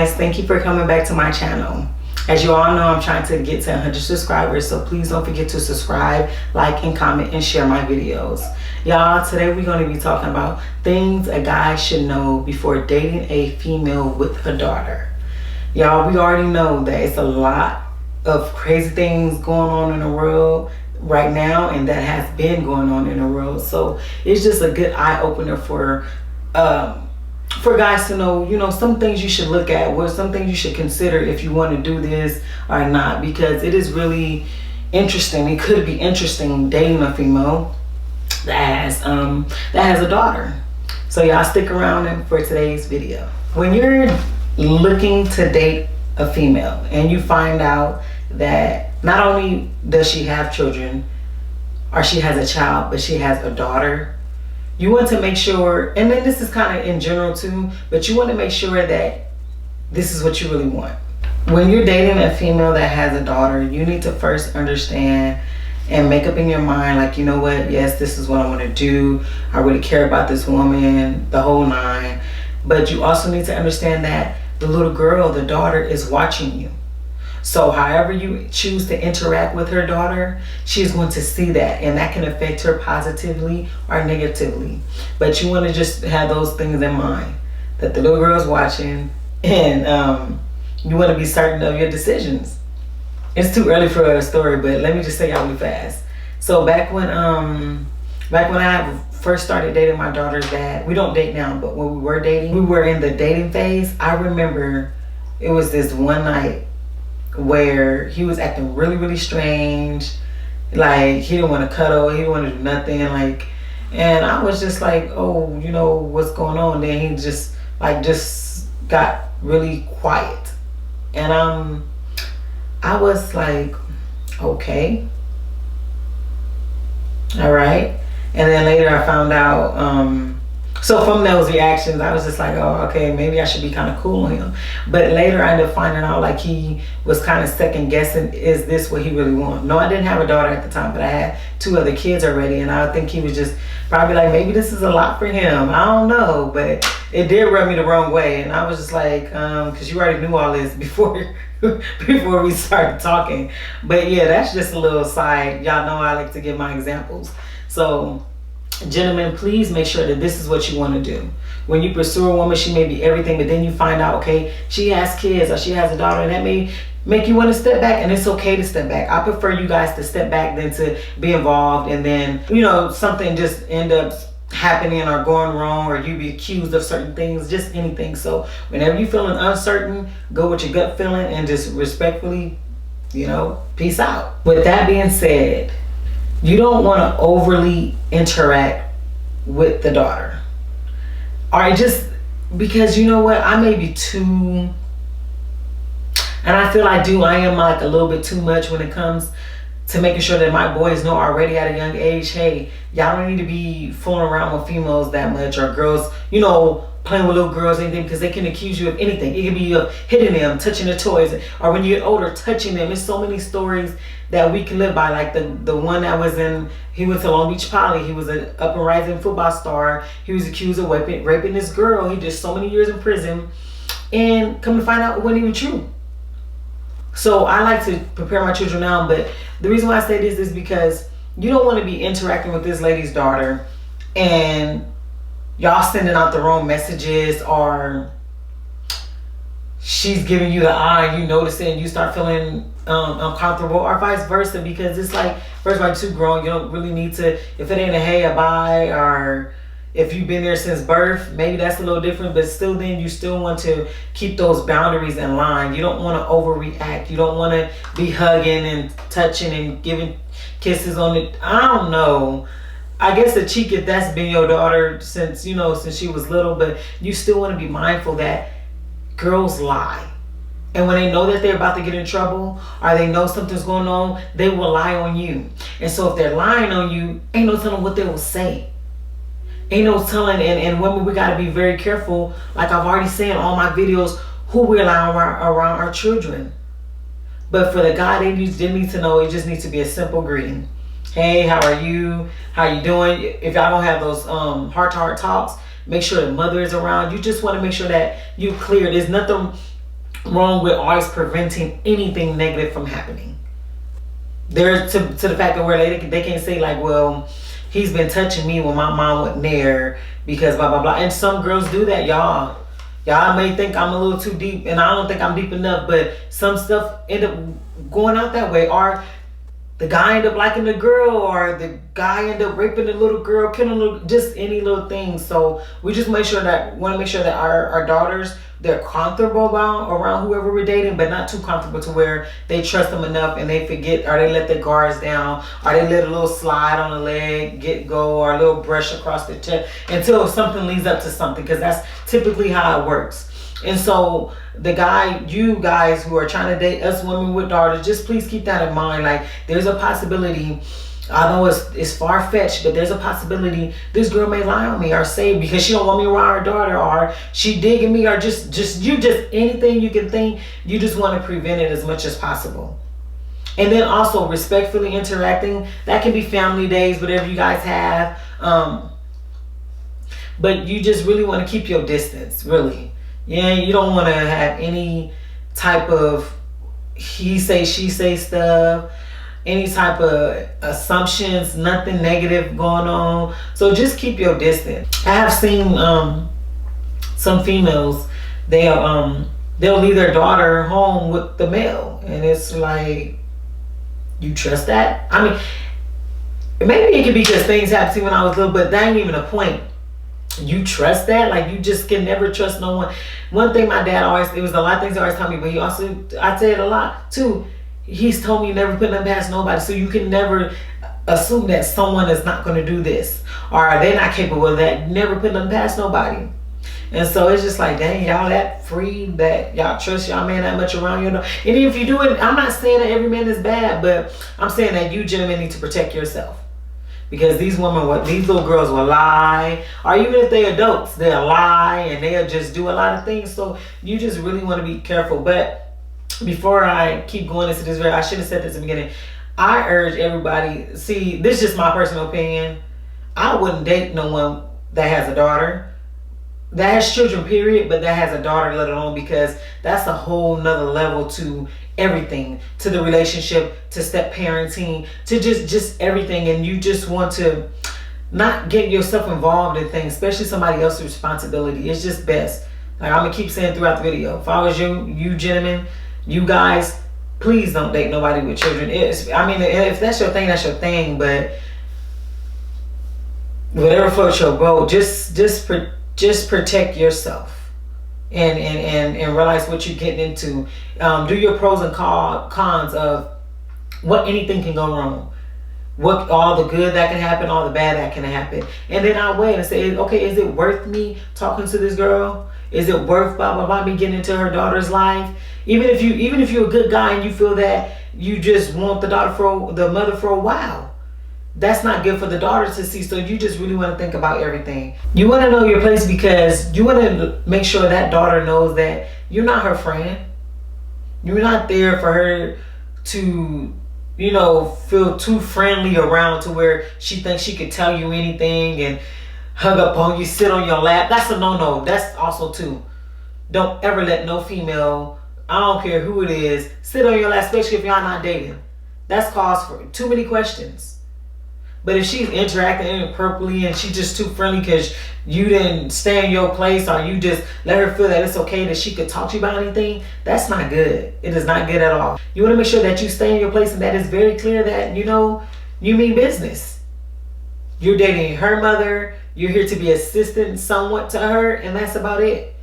guys, thank you for coming back to my channel. As you all know, I'm trying to get to 100 subscribers, so please don't forget to subscribe, like, and comment, and share my videos. Y'all, today we're going to be talking about things a guy should know before dating a female with a daughter. Y'all, we already know that it's a lot of crazy things going on in the world right now, and that has been going on in the world. So it's just a good eye-opener for guys to know, you know, some things you should look at, what some things you should consider if you want to do this or not, because it is really interesting. It could be interesting dating a female that has a daughter. So y'all stick around for today's video. When you're looking to date a female and you find out that not only does she have children or she has a child, but she has a daughter, you want to make sure, and then this is kind of in general too, but you want to make sure that this is what you really want. When you're dating a female that has a daughter, you need to first understand and make up in your mind, like, you know what, yes, this is what I want to do. I really care about this woman, the whole nine. But you also need to understand that the little girl, the daughter, is watching you. So however you choose to interact with her daughter, she's going to see that, and that can affect her positively or negatively. But you want to just have those things in mind, that the little girl's watching, and you want to be certain of your decisions. It's too early for a story, but let me just say out really fast. So back when I first started dating my daughter's dad, we don't date now, but when we were dating, we were in the dating phase. I remember it was this one night where he was acting really, really strange. Like, he didn't want to cuddle, he didn't want to do nothing, like, and I was just like, oh, you know, what's going on? Then he just got really quiet, and I was like, okay, all right. And then later I found out, so from those reactions, I was just like, oh, okay, maybe I should be kind of cool on him. But later I ended up finding out, like, he was kind of second guessing, is this what he really wants? No, I didn't have a daughter at the time, but I had 2 other kids already. And I think he was just probably like, maybe this is a lot for him. I don't know, but it did rub me the wrong way. And I was just like, because you already knew all this before before we started talking. But yeah, that's just a little side. Y'all know I like to give my examples. So gentlemen, please make sure that this is what you want to do. When you pursue a woman, she may be everything, but then you find out, okay, she has kids or she has a daughter, and that may make you want to step back, and it's okay to step back. I prefer you guys to step back than to be involved, and then, you know, something just end up happening or going wrong, or you be accused of certain things, just anything. So whenever you're feeling uncertain, go with your gut feeling and just respectfully, you know, peace out. With that being said, you don't want to overly interact with the daughter. All right, just because, you know what, I may be too, and I feel I am like a little bit too much when it comes to making sure that my boys know already at a young age, hey, y'all don't need to be fooling around with females that much, or girls, you know, playing with little girls, anything, because they can accuse you of anything. It can be hitting them, touching their toys, or when you get older, touching them. There's so many stories that we can live by, like the one that was he went to Long Beach Poly. He was an up and rising football star. He was accused of raping this girl. He did so many years in prison, and come to find out it wasn't even true. So I like to prepare my children now, but the reason why I say this is because you don't want to be interacting with this lady's daughter and y'all sending out the wrong messages, or she's giving you the eye, you notice it, and you start feeling uncomfortable, or vice versa, because it's like, first of all, you're too grown. You don't really need to, if it ain't a hey, a bye, or if you've been there since birth, maybe that's a little different, but still, then you still want to keep those boundaries in line. You don't want to overreact. You don't want to be hugging and touching and giving kisses on it. I don't know. I guess a cheek, if that's been your daughter since, you know, since she was little, but you still want to be mindful that girls lie. And when they know that they're about to get in trouble, or they know something's going on, they will lie on you. And so if they're lying on you, ain't no telling what they will say. Ain't no telling, and women, we got to be very careful, like I've already said in all my videos, who we allow around our children. But for the guy, they need to know, it just needs to be a simple greeting. Hey, how are you? How you doing? If y'all don't have those heart-to-heart talks, make sure the mother is around. You just want to make sure that you clear. There's nothing wrong with always preventing anything negative from happening. They're to the fact that where they can't say like, well, he's been touching me when my mom wasn't there because blah blah blah. And some girls do that, y'all. Y'all may think I'm a little too deep, and I don't think I'm deep enough, but some stuff end up going out that way. Or the guy end up liking the girl, or the guy end up raping the little girl, killing just any little thing. So we just want to make sure that our daughters, they're comfortable around whoever we're dating, but not too comfortable to where they trust them enough and they forget, or they let their guards down, or they let a little slide on the leg go, or a little brush across the chest until something leads up to something, because that's typically how it works. And so you guys who are trying to date us women with daughters, just please keep that in mind. Like, there's a possibility, I know it's far-fetched, but there's a possibility this girl may lie on me or say because she don't want me around her daughter, or she digging me, or just anything you can think. You just want to prevent it as much as possible. And then also respectfully interacting. That can be family days, whatever you guys have. But you just really want to keep your distance, really. Yeah, you don't want to have any type of he say, she say stuff, any type of assumptions, nothing negative going on. So just keep your distance. I have seen some females, they'll leave their daughter home with the male, and it's like, you trust that? I mean, maybe it could be just things happened to me when I was little, but that ain't even a point. You trust that? Like, you just can never trust no one. One thing my dad always, it was a lot of things he always told me, but he also, I say it a lot too, he's told me never put them past nobody. So you can never assume that someone is not going to do this, or they're not capable of that. Never put them past nobody. And so it's just like, dang, y'all that free, that y'all trust y'all man that much around you. And if you do it, I'm not saying that every man is bad, but I'm saying that you gentlemen need to protect yourself. Because these little girls will lie, or even if they're adults, they'll lie and they'll just do a lot of things. So you just really want to be careful. But before I keep going into this video, I should have said this at the beginning. I urge everybody, see, this is just my personal opinion. I wouldn't date no one that has a daughter, that has children, period, but that has a daughter, let alone, because that's a whole nother level to everything, to the relationship, to step parenting, to just everything. And you just want to not get yourself involved in things, especially somebody else's responsibility. It's just best. Like I'm gonna keep saying throughout the video, if I was you gentlemen, you guys, please don't date nobody with children. I mean, if that's your thing, that's your thing, but whatever floats your boat, just protect yourself. And realize what you're getting into. Do your pros and cons of what anything can go wrong, what all the good that can happen, all the bad that can happen, and then I weigh and say, okay, is it worth me talking to this girl? Is it worth blah blah blah me getting into her daughter's life? Even if you're a good guy and you feel that you just want the mother for a while, that's not good for the daughter to see. So you just really want to think about everything. You want to know your place, because you want to make sure that daughter knows that you're not her friend. You're not there for her to, feel too friendly around to where she thinks she could tell you anything and hug up on you, sit on your lap. That's a no-no. That's also too. Don't ever let no female, I don't care who it is, sit on your lap, especially if y'all not dating. That's cause for too many questions. But if she's interacting inappropriately and she's just too friendly because you didn't stay in your place, or you just let her feel that it's okay that she could talk to you about anything, that's not good. It is not good at all. You want to make sure that you stay in your place and that it's very clear that, you mean business. You're dating her mother. You're here to be assistant somewhat to her, and that's about it.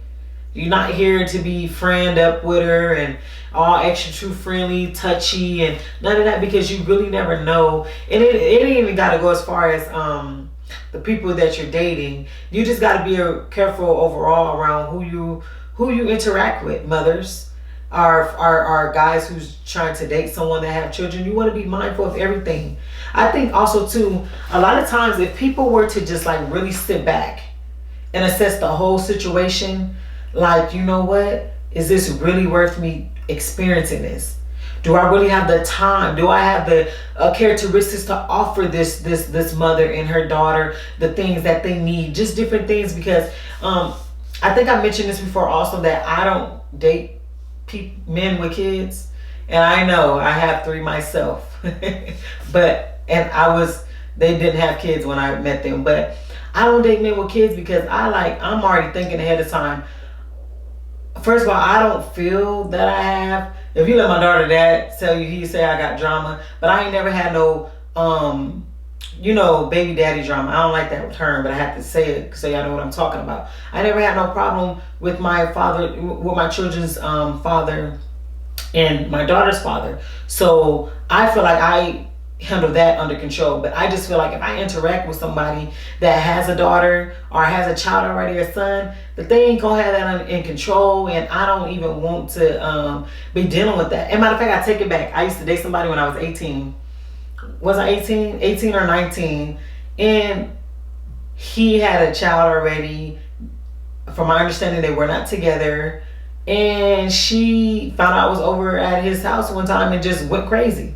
You're not here to be friend up with her and all extra true friendly, touchy, and none of that, because you really never know. And it ain't even got to go as far as the people that you're dating. You just got to be careful overall around who you interact with. Mothers are guys who's trying to date someone that have children. You want to be mindful of everything. I think also too, a lot of times if people were to just like really sit back and assess the whole situation, like, you know what? Is this really worth me experiencing this? Do I really have the time? Do I have the characteristics to offer this mother and her daughter the things that they need? Just different things, because I think I mentioned this before also, that I don't date men with kids, and I know I have 3 myself, they didn't have kids when I met them, but I don't date men with kids because I'm already thinking ahead of time. First of all, I don't feel that I have. If you let my daughter dad tell you, he say I got drama, but I ain't never had no, baby daddy drama. I don't like that term, but I have to say it so y'all know what I'm talking about. I never had no problem with my father, with my children's father and my daughter's father. So I feel like I handle that under control. But I just feel like if I interact with somebody that has a daughter or has a child already, or son, that they ain't gonna have that in control, and I don't even want to be dealing with that. And matter of fact, I take it back. I used to date somebody when I was 18. Was I 18? 18 or 19. And he had a child already. From my understanding, they were not together. And she found out I was over at his house one time and just went crazy.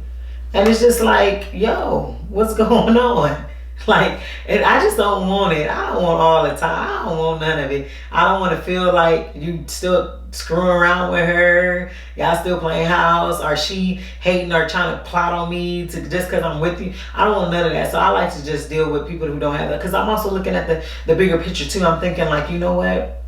And it's just like, yo, what's going on? Like, and I just don't want it. I don't want all the time. I don't want none of it. I don't want to feel like you still screwing around with her. Y'all still playing house, or she hating or trying to plot on me just because I'm with you. I don't want none of that. So I like to just deal with people who don't have that. Because I'm also looking at the bigger picture too. I'm thinking like, you know what?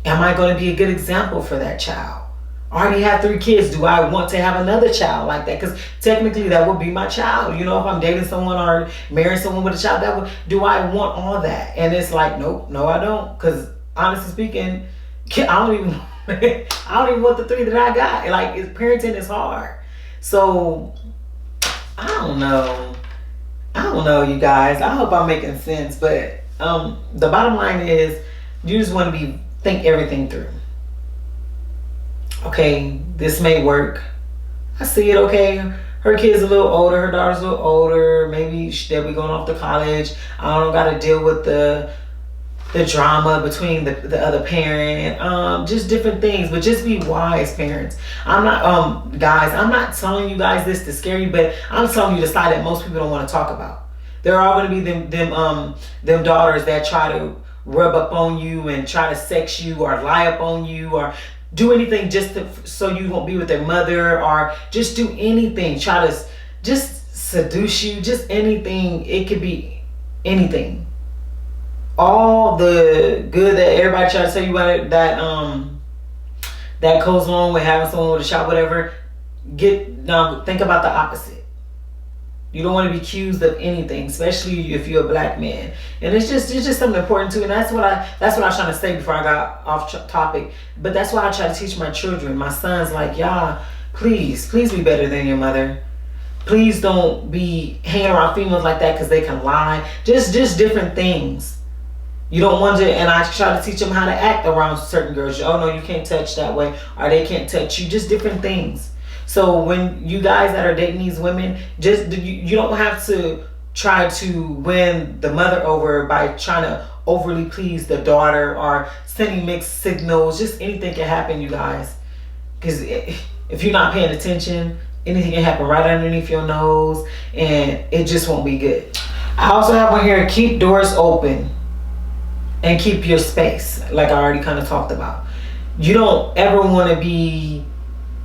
Am I going to be a good example for that child? I already have 3 kids. Do I want to have another child like that? Because technically that would be my child. You know, if I'm dating someone or marrying someone with a child, do I want all that? And it's like, nope, no, I don't. Because honestly speaking, I don't even want the 3 that I got. Like, parenting is hard. So I don't know, you guys. I hope I'm making sense. But the bottom line is, you just want to think everything through. Okay, this may work. I see it. Okay, her kid's a little older, her daughter's a little older. Maybe they'll be going off to college. I don't got to deal with the drama between the other parent. Just different things. But just be wise, parents. I'm not, guys. I'm not telling you guys this to scare you, but I'm telling you the side that most people don't want to talk about. There are going to be them daughters that try to rub up on you and try to sex you or lie up on you or do anything so you won't be with their mother, or just do anything. Try to just seduce you, just anything. It could be anything. All the good that everybody try to tell you about it, that goes along with having someone with a child, whatever. Think about the opposite. You don't want to be accused of anything, especially if you're a black man. And it's just something important too. And that's what I was trying to say before I got off topic. But that's why I try to teach my children, my sons, like, y'all, please be better than your mother. Please don't be hanging around females like that because they can lie. Just different things. You don't want to, and I try to teach them how to act around certain girls. Oh no, you can't touch that way, or they can't touch you. Just different things. So when you guys that are dating these women, you don't have to try to win the mother over by trying to overly please the daughter or sending mixed signals. Just anything can happen, you guys. Because if you're not paying attention, anything can happen right underneath your nose, and it just won't be good. I also have one here: keep doors open and keep your space, like I already kind of talked about. You don't ever want to be,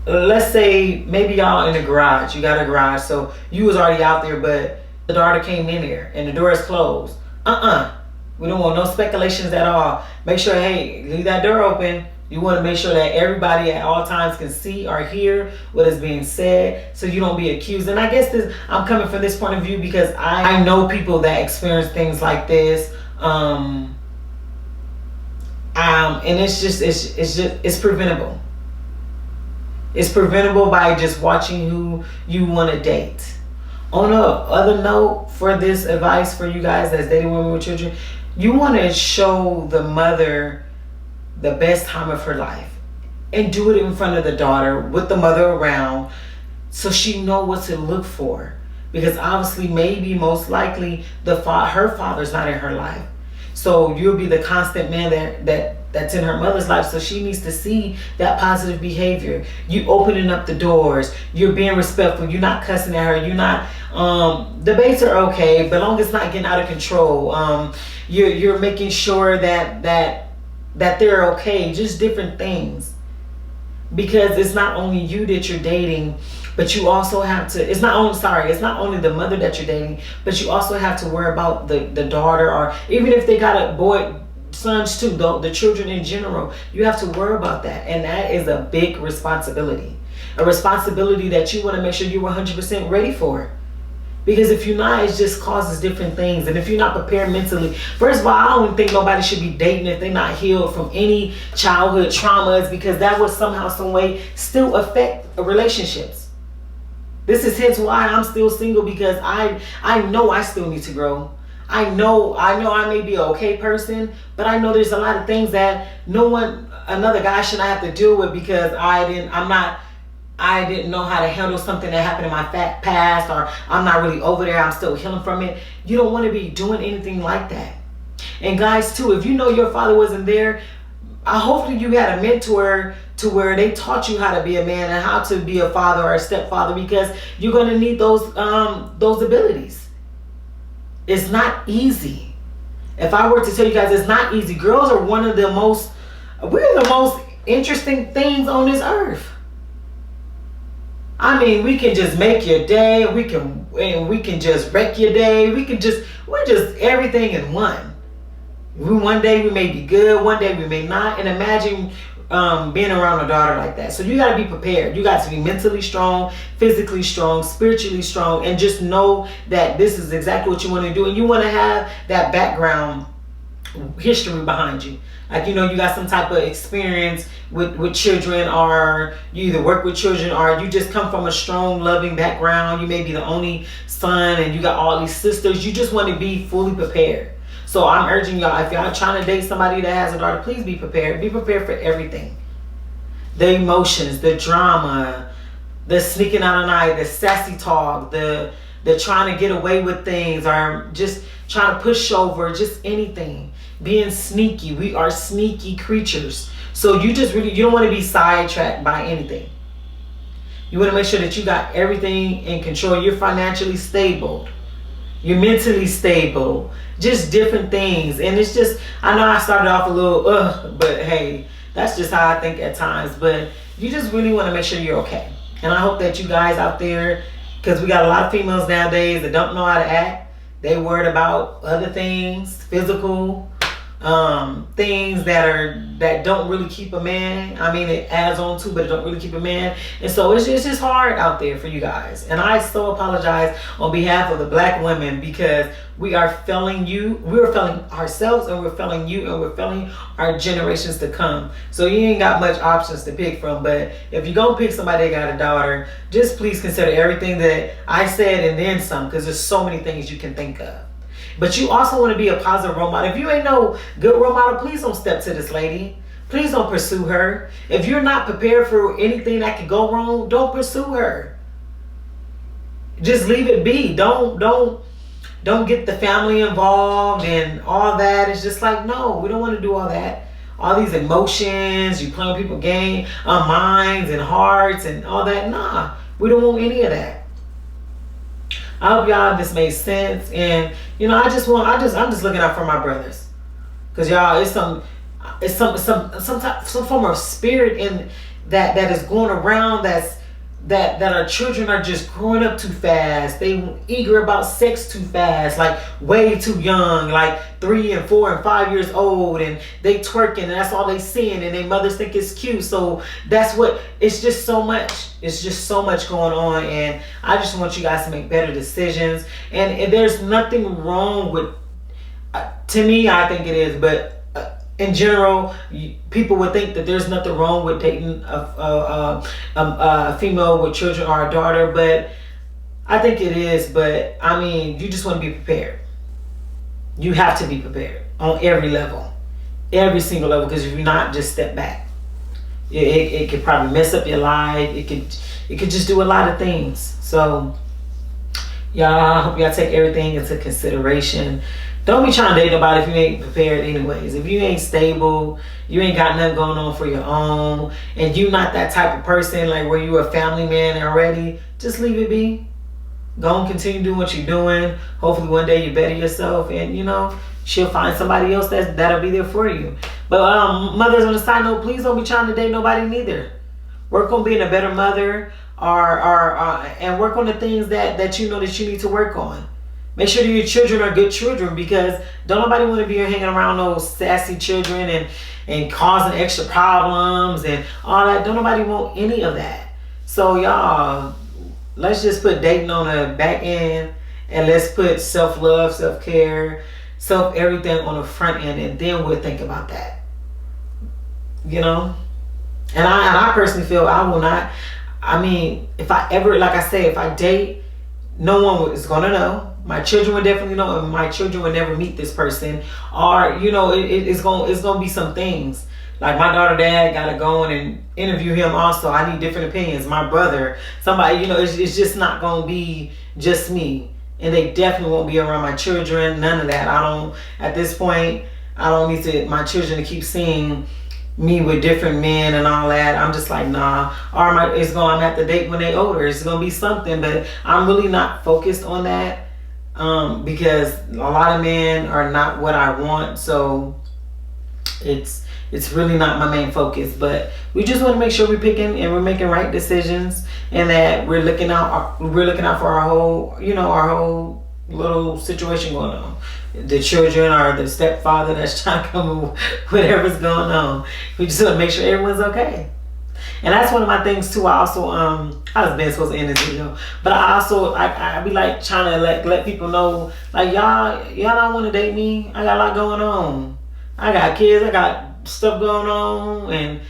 let's say maybe y'all in the garage, you got a garage, so you was already out there, but the daughter came in there and the door is closed. We don't want no speculations at all. Make sure, hey, leave that door open. You want to make sure that everybody at all times can see or hear what is being said, so you don't be accused. And I guess I'm coming from this point of view because I know people that experience things like this. And it's preventable. It's preventable by just watching who you want to date. On a other note, for this advice for you guys that's dating women with children, you want to show the mother the best time of her life, and do it in front of the daughter with the mother around, so she know what to look for. Because obviously, maybe most likely, her father's not in her life. So you'll be the constant man that's in her mother's life. So she needs to see that positive behavior. You opening up the doors. You're being respectful. You're not cussing at her. You're not, debates are okay, but long as it's not getting out of control. You're making sure that they're okay. Just different things. because it's not only you that you're dating, but you also have to, it's not only the mother that you're dating, but you also have to worry about the daughter, or even if they got a boy, sons too, the children in general. You have to worry about that, and that is a big responsibility, a responsibility that you want to make sure you're 100% ready for. Because if you're not, it just causes different things. And if you're not prepared mentally, first of all, I don't think nobody should be dating if they're not healed from any childhood traumas, because that would somehow, some way still affect relationships. This is hence why I'm still single, because I know I still need to grow. I know I may be an okay person, but I know there's a lot of things that another guy should not have to deal with, because I didn't know how to handle something that happened in my past, or I'm not really over there, I'm still healing from it. You don't want to be doing anything like that. And guys too, if you know your father wasn't there, hopefully you had a mentor to where they taught you how to be a man and how to be a father or a stepfather, because you're going to need those abilities. It's not easy. If I were to tell you guys, it's not easy. Girls are we're the most interesting things on this earth. I mean, we can just make your day. We can just wreck your day. We're just everything in one. One day we may be good, one day we may not. And imagine being around a daughter like that. So you got to be prepared. You got to be mentally strong, physically strong, spiritually strong, and just know that this is exactly what you want to do. And you want to have that background history behind you. Like, you got some type of experience with children, or you either work with children, or you just come from a strong, loving background. You may be the only son and you got all these sisters. You just want to be fully prepared. So I'm urging y'all, if y'all trying to date somebody that has a daughter, please be prepared. Be prepared for everything. The emotions, the drama, the sneaking out at night, the sassy talk, the trying to get away with things, or just trying to push over, just anything. Being sneaky. We are sneaky creatures. So you don't want to be sidetracked by anything. You want to make sure that you got everything in control. You're financially stable. You're mentally stable. Just different things. And it's just, I know I started off a little, but hey, that's just how I think at times. But you just really want to make sure you're okay. And I hope that you guys out there, because we got a lot of females nowadays that don't know how to act. They worried about other things, physical things that don't really keep a man. I mean, it adds on to, but it don't really keep a man. And so it's just hard out there for you guys. And I so apologize on behalf of the black women, because we are failing you. We're failing ourselves, and we're failing you, and we're failing our generations to come. So you ain't got much options to pick from. But if you're gonna pick somebody that got a daughter, just please consider everything that I said and then some, because there's so many things you can think of. But you also want to be a positive role model. If you ain't no good role model, please don't step to this lady. Please don't pursue her. If you're not prepared for anything that could go wrong, don't pursue her. Just leave it be. Don't get the family involved and all that. It's just like, no, we don't want to do all that. All these emotions, you playing people's game, minds and hearts and all that. Nah, we don't want any of that. I hope y'all this made sense. And I'm just looking out for my brothers, because y'all, it's some form of spirit in that is going around, that our children are just growing up too fast. They eager about sex too fast, like way too young, like 3 and 4 and 5 years old, and they twerking, and that's all they seeing, and their mothers think it's cute. So it's just so much. It's just so much going on, and I just want you guys to make better decisions. And there's nothing wrong with, to me, I think it is, but in general, people would think that there's nothing wrong with dating a female with children or a daughter, but I think it is. But I mean, you just want to be prepared. You have to be prepared on every level, every single level, because if you're not, just step back. It could probably mess up your life. It could just do a lot of things. So y'all, I hope y'all take everything into consideration. Don't be trying to date nobody if you ain't prepared anyways. If you ain't stable, you ain't got nothing going on for your own, and you not that type of person like where you a family man already, just leave it be. Go and continue doing what you're doing. Hopefully one day you better yourself, and she'll find somebody else that'll be there for you. But mothers, on the side note, please don't be trying to date nobody neither. Work on being a better mother, and work on the things that you know that you need to work on. Make sure that your children are good children, because don't nobody want to be hanging around those sassy children and causing extra problems and all that. Don't nobody want any of that. So y'all, let's just put dating on the back end, and let's put self-love, self-care, self-everything on the front end, and then we'll think about that. You know? And I personally feel I will not, I mean, if I ever, like I say, if I date, no one is going to know. My children would definitely know, and my children would never meet this person. Or, you know, it's going to be some things. Like my daughter dad got to go in and interview him also. I need different opinions. My brother, somebody, you know, it's just not going to be just me. And they definitely won't be around my children. None of that. At this point, I don't need my children to keep seeing me with different men and all that. I'm just like, nah. Or I'm at the date when they older. It's going to be something, but I'm really not focused on that. Because a lot of men are not what I want. So it's really not my main focus. But we just want to make sure we're picking and we're making right decisions, and that we're looking out for our whole little situation going on. The children or the stepfather that's trying to come with whatever's going on. We just want to make sure everyone's okay. And that's one of my things too. I also I was been supposed to end this video, but I be like trying to let people know, like, y'all don't want to date me. I got a lot going on. I got kids. I got stuff going on and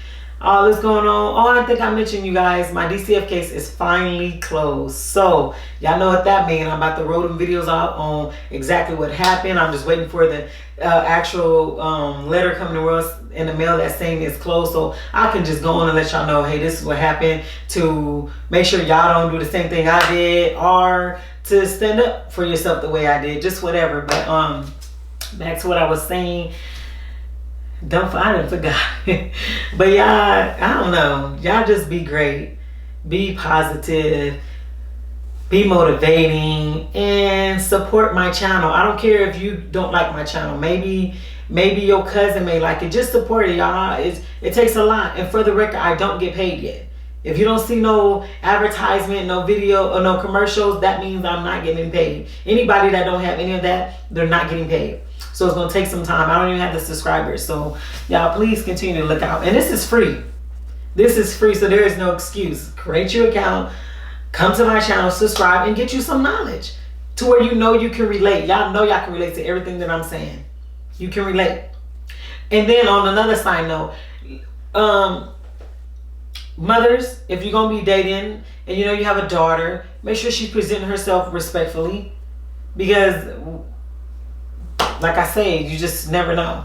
all this going on. Oh, I think I mentioned, you guys, my DCF case is finally closed. So y'all know what that means. I'm about to roll them videos out on exactly what happened. I'm just waiting for the actual letter coming to us in the mail that's saying it's closed, so I can just go on and let y'all know, hey, this is what happened, to make sure y'all don't do the same thing I did, or to stand up for yourself the way I did, just whatever. But back to what I was saying. I didn't forgot. But y'all, I don't know. Y'all just be great. Be positive. Be motivating. And support my channel. I don't care if you don't like my channel. Maybe your cousin may like it. Just support it, y'all. It takes a lot. And for the record, I don't get paid yet. If you don't see no advertisement, no video, or no commercials, that means I'm not getting paid. Anybody that don't have any of that, they're not getting paid. So it's going to take some time. I don't even have the subscribers. So y'all, please continue to look out. And this is free. This is free, so there is no excuse. Create your account, come to my channel, subscribe, and get you some knowledge to where you know you can relate. Y'all know y'all can relate to everything that I'm saying. You can relate. And then on another side note, mothers, if you're going to be dating and you know you have a daughter, make sure she's presenting herself respectfully, because like I say, you just never know.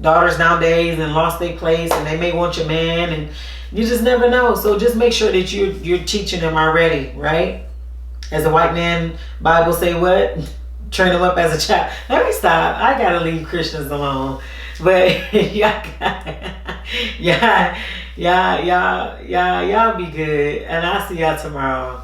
Daughters nowadays and lost their place, and they may want your man, and you just never know. So just make sure that you're teaching them already, right? As a white man, Bible say what? Train them up as a child. Let me stop. I gotta leave Christians alone. But y'all be good, and I'll see y'all tomorrow.